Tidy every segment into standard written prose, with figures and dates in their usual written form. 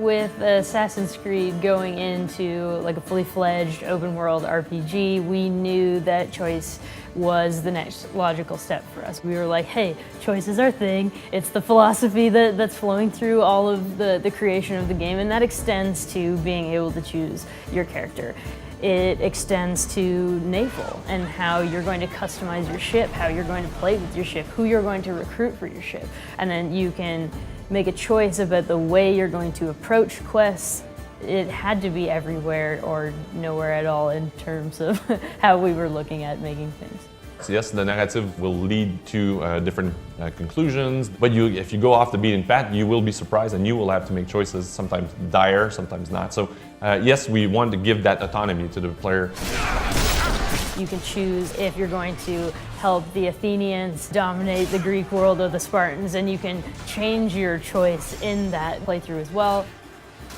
with Assassin's Creed going into like a fully fledged open world RPG, we knew that choice was the next logical step for us. We were like, hey, choice is our thing. It's the philosophy that's flowing through all of the creation of the game, and that extends to being able to choose your character. It extends to naval and how you're going to customize your ship, how you're going to play with your ship, who you're going to recruit for your ship. And then you can make a choice about the way you're going to approach quests. It had to be everywhere or nowhere at all in terms of how we were looking at making things. So yes, the narrative will lead to different conclusions, but if you go off the beaten path, you will be surprised and you will have to make choices, sometimes dire, sometimes not. So yes, we want to give that autonomy to the player. You can choose if you're going to help the Athenians dominate the Greek world or the Spartans, and you can change your choice in that playthrough as well.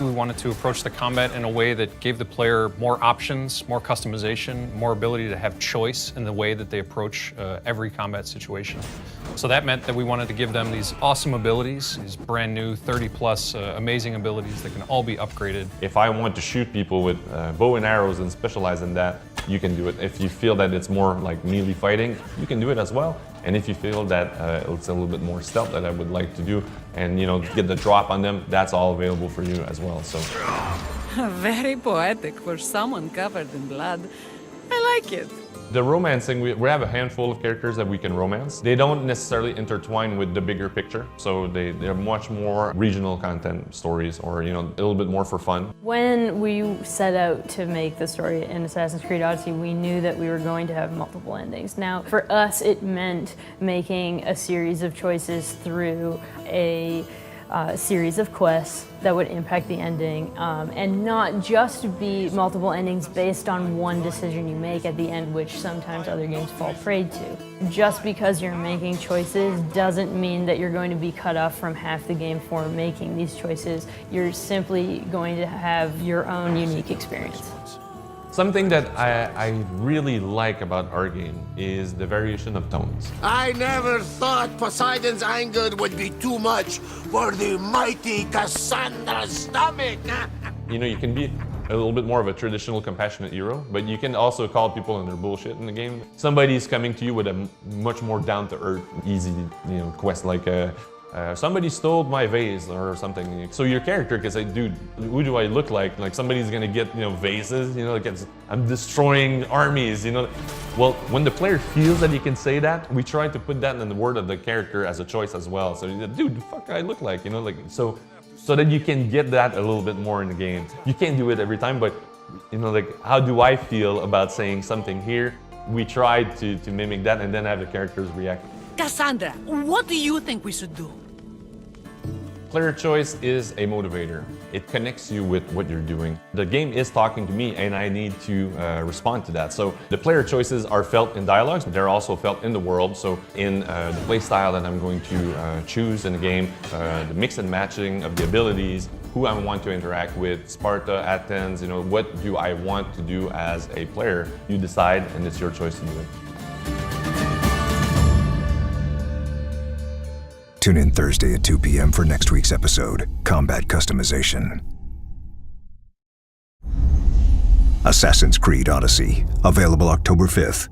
We wanted to approach the combat in a way that gave the player more options, more customization, more ability to have choice in the way that they approach every combat situation. So that meant that we wanted to give them these awesome abilities, these brand new 30-plus amazing abilities that can all be upgraded. If I want to shoot people with bow and arrows and specialize in that, you can do it. If you feel that it's more like melee fighting, you can do it as well. And if you feel that it's a little bit more stealth that I would like to do and get the drop on them, that's all available for you as well. So very poetic for someone covered in blood. I like it. The romancing, we have a handful of characters that we can romance. They don't necessarily intertwine with the bigger picture, so they're much more regional content stories or a little bit more for fun. When we set out to make the story in Assassin's Creed Odyssey, we knew that we were going to have multiple endings. Now, for us, it meant making a series of choices through a series of quests that would impact the ending, and not just be multiple endings based on one decision you make at the end, which sometimes other games fall prey to. Just because you're making choices doesn't mean that you're going to be cut off from half the game for making these choices. You're simply going to have your own unique experience. Something that I really like about our game is the variation of tones. I never thought Poseidon's anger would be too much for the mighty Cassandra's stomach. You can be a little bit more of a traditional compassionate hero, but you can also call people on their bullshit in the game. Somebody's coming to you with a much more down-to-earth, easy quest like somebody stole my vase or something. So your character can say, dude, who do I look like? Like somebody's gonna get, vases, I'm destroying armies, Well, when the player feels that he can say that, we try to put that in the word of the character as a choice as well. So, dude, the fuck I look like, so that you can get that a little bit more in the game. You can't do it every time, but, how do I feel about saying something here? We tried to mimic that and then have the characters react. Cassandra, what do you think we should do? Player choice is a motivator. It connects you with what you're doing. The game is talking to me and I need to respond to that. So the player choices are felt in dialogues, but they're also felt in the world. So in the play style that I'm going to choose in the game, the mix and matching of the abilities, who I want to interact with, Sparta, Athens, what do I want to do as a player? You decide and it's your choice to do it. Tune in Thursday at 2 p.m. for next week's episode, Combat Customization. Assassin's Creed Odyssey, available October 5th.